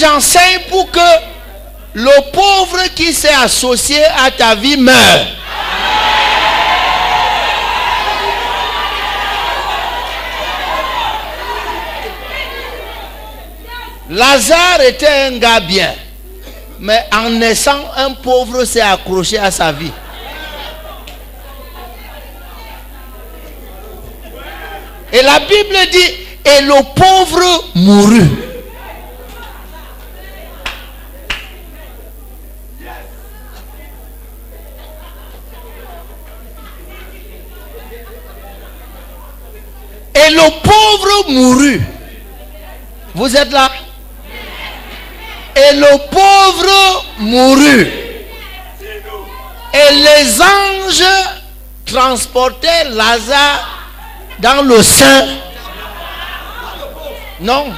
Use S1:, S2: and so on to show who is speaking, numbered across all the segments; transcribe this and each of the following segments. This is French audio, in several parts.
S1: j'enseigne pour que le pauvre qui s'est associé à ta vie meure. Lazare était un gars bien, mais en naissant, un pauvre s'est accroché à sa vie. Et la Bible dit, et le pauvre mourut. Et le pauvre mourut. Vous êtes là? Et le pauvre mourut. Et les anges transportaient Lazare dans le sein. Non.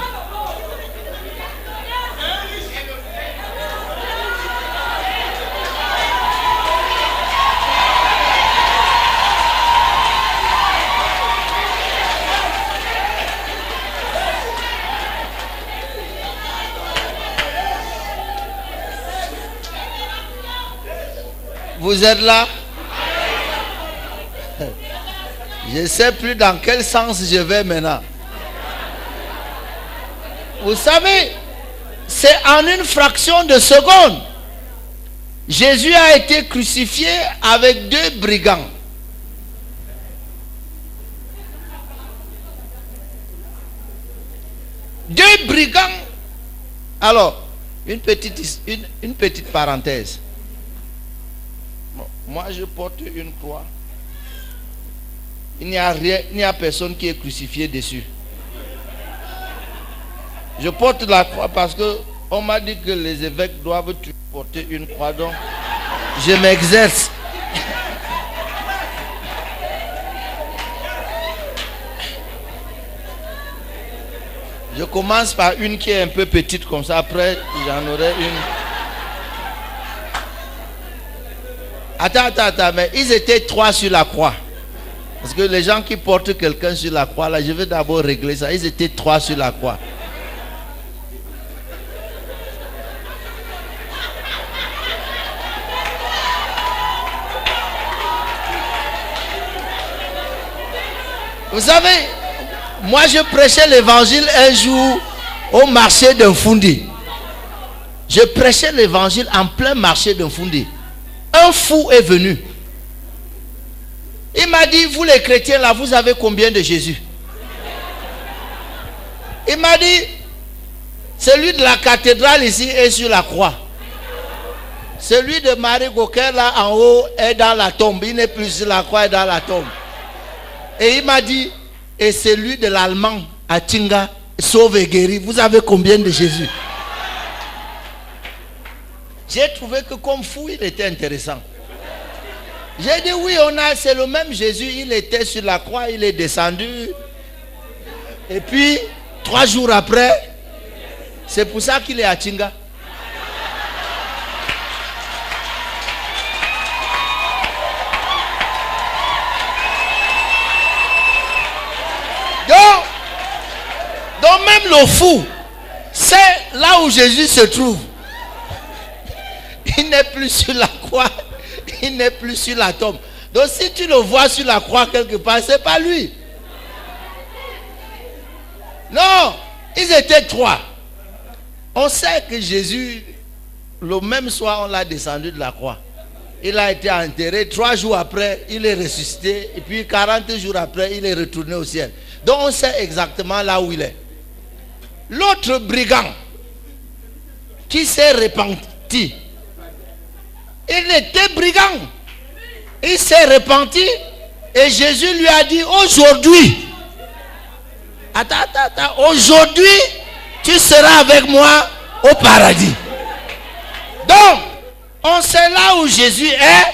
S1: Vous êtes là? Je ne sais plus dans quel sens je vais maintenant. Vous savez, c'est en une fraction de seconde. Jésus a été crucifié avec 2 brigands. Deux brigands. Alors, une petite parenthèse. Moi, je porte une croix. Il n'y a personne qui est crucifié dessus. Je porte la croix parce que on m'a dit que les évêques doivent porter une croix, donc je m'exerce. Je commence par une qui est un peu petite comme ça, après j'en aurai une. Attends, mais ils étaient 3 sur la croix. Parce que les gens qui portent quelqu'un sur la croix, là, je vais d'abord régler ça. Ils étaient 3 sur la croix. Vous savez, moi je prêchais l'évangile un jour au marché de Fundi. Je prêchais l'évangile en plein marché de Fundi. Un fou est venu. Il m'a dit, vous les chrétiens là, vous avez combien de Jésus? Il m'a dit, celui de la cathédrale ici est sur la croix. Celui de Marie Goker là en haut est dans la tombe. Il n'est plus sur la croix, est dans la tombe. Et il m'a dit, et celui de l'Allemand à Tinga, sauve et guéri. Vous avez combien de Jésus? J'ai trouvé que comme fou, il était intéressant. J'ai dit oui, c'est le même Jésus, il était sur la croix, il est descendu. Et puis, 3 jours après, c'est pour ça qu'il est à Tinga. Donc même le fou, c'est là où Jésus se trouve. Il n'est plus sur la croix. Il n'est plus sur la tombe. Donc si tu le vois sur la croix quelque part, c'est pas lui. Non, ils étaient 3. On sait que Jésus, le même soir, on l'a descendu de la croix. Il a été enterré. 3 jours après, il est ressuscité. Et puis 40 jours après, il est retourné au ciel. Donc on sait exactement là où il est. L'autre brigand qui s'est repenti, il était brigand. Il s'est repenti et Jésus lui a dit, aujourd'hui, aujourd'hui, tu seras avec moi au paradis. Donc, on sait là où Jésus est,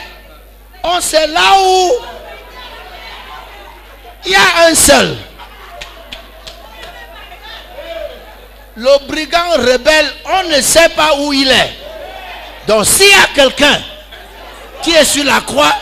S1: on sait là où il y a un seul. Le brigand rebelle, on ne sait pas où il est. Donc s'il y a quelqu'un qui est sur la croix,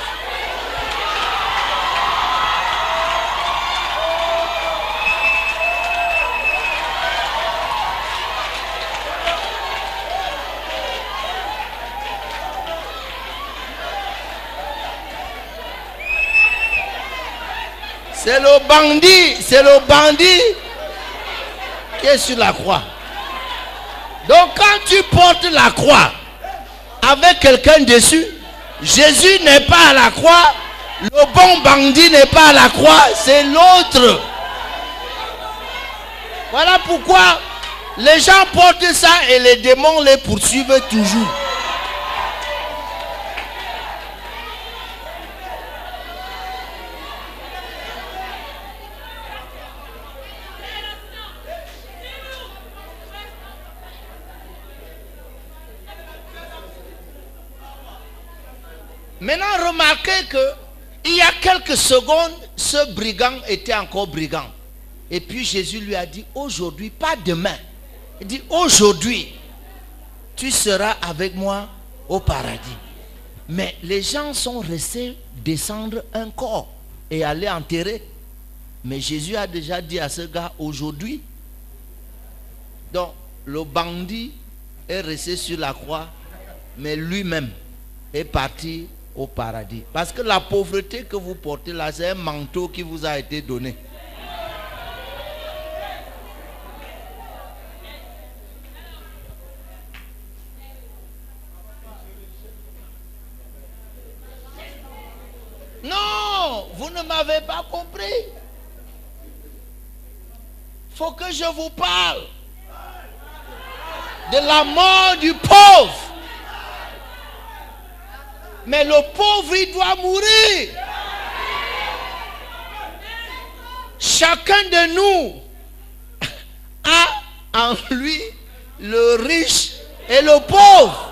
S1: C'est le bandit qui est sur la croix. Donc quand tu portes la croix avec quelqu'un dessus, Jésus n'est pas à la croix, le bon bandit n'est pas à la croix, c'est l'autre. Voilà pourquoi les gens portent ça et les démons les poursuivent toujours. Maintenant, remarquez que il y a quelques secondes, ce brigand était encore brigand. Et puis Jésus lui a dit, aujourd'hui, pas demain. Il dit, aujourd'hui, tu seras avec moi au paradis. Mais les gens sont restés descendre un corps et aller enterrer. Mais Jésus a déjà dit à ce gars, aujourd'hui. Donc, le bandit est resté sur la croix, mais lui-même est parti au paradis. Parce que la pauvreté que vous portez là, c'est un manteau qui vous a été donné. Non, vous ne m'avez pas compris. Faut que je vous parle de la mort du pauvre. Mais le pauvre, il doit mourir. Chacun de nous a en lui le riche et le pauvre.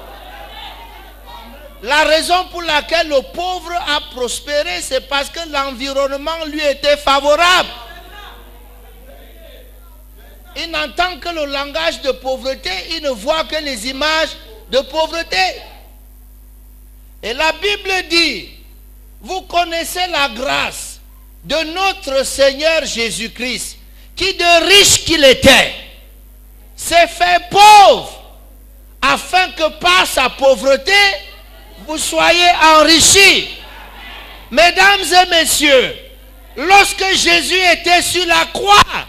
S1: La raison pour laquelle le pauvre a prospéré, c'est parce que l'environnement lui était favorable. Il n'entend que le langage de pauvreté, il ne voit que les images de pauvreté. Et la Bible dit, vous connaissez la grâce de notre Seigneur Jésus-Christ, qui de riche qu'il était, s'est fait pauvre, afin que par sa pauvreté, vous soyez enrichis. Mesdames et messieurs, lorsque Jésus était sur la croix,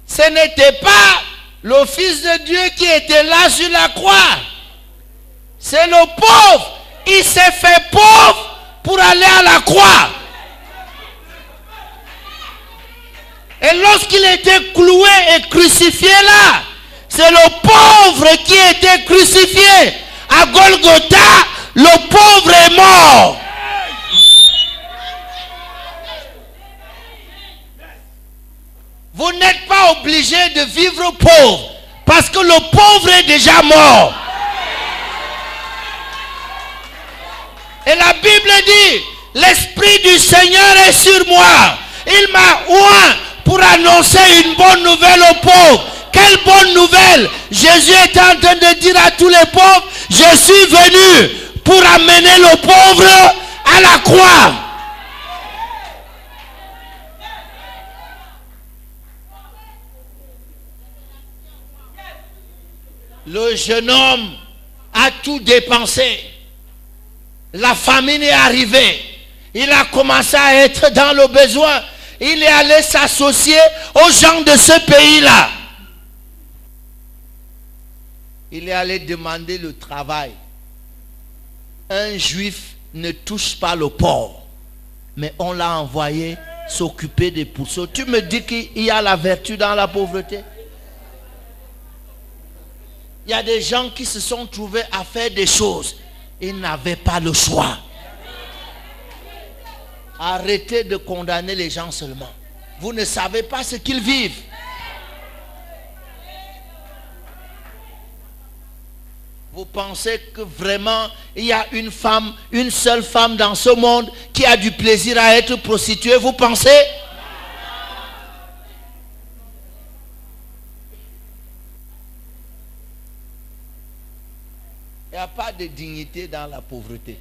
S1: ce n'était pas le Fils de Dieu qui était là sur la croix. C'est le pauvre. Il s'est fait pauvre pour aller à la croix. Et lorsqu'il était cloué et crucifié là, c'est le pauvre qui était crucifié. À Golgotha, le pauvre est mort. Vous n'êtes pas obligé de vivre pauvre, parce que le pauvre est déjà mort. Et la Bible dit, l'Esprit du Seigneur est sur moi. Il m'a oint pour annoncer une bonne nouvelle aux pauvres. Quelle bonne nouvelle! Jésus est en train de dire à tous les pauvres, je suis venu pour amener le pauvre à la croix. Le jeune homme a tout dépensé. La famine est arrivée. Il a commencé à être dans le besoin. Il est allé s'associer aux gens de ce pays-là. Il est allé demander le travail. Un juif ne touche pas le porc, mais on l'a envoyé s'occuper des pourceaux. Tu me dis qu'il y a la vertu dans la pauvreté? Il y a des gens qui se sont trouvés à faire des choses. Ils n'avaient pas le choix. Arrêtez de condamner les gens seulement. Vous ne savez pas ce qu'ils vivent. Vous pensez que vraiment il y a une femme, une seule femme dans ce monde qui a du plaisir à être prostituée? Vous pensez? Il n'y a pas de dignité dans la pauvreté.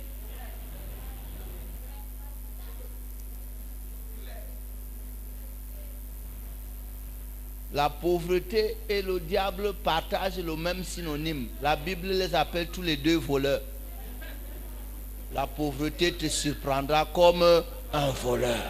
S1: La pauvreté et le diable partagent le même synonyme. La Bible les appelle tous les deux voleurs. La pauvreté te surprendra comme un voleur.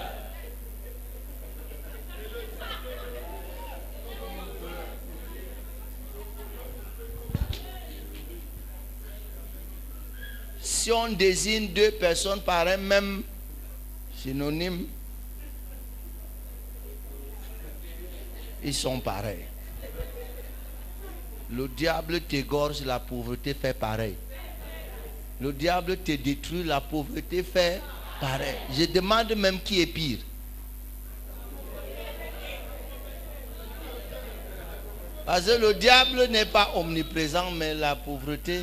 S1: Si on désigne deux personnes par un même synonyme, ils sont pareils. Le diable t'égorge, la pauvreté fait pareil. Le diable te détruit, la pauvreté fait pareil. Je demande même qui est pire. Parce que le diable n'est pas omniprésent, mais la pauvreté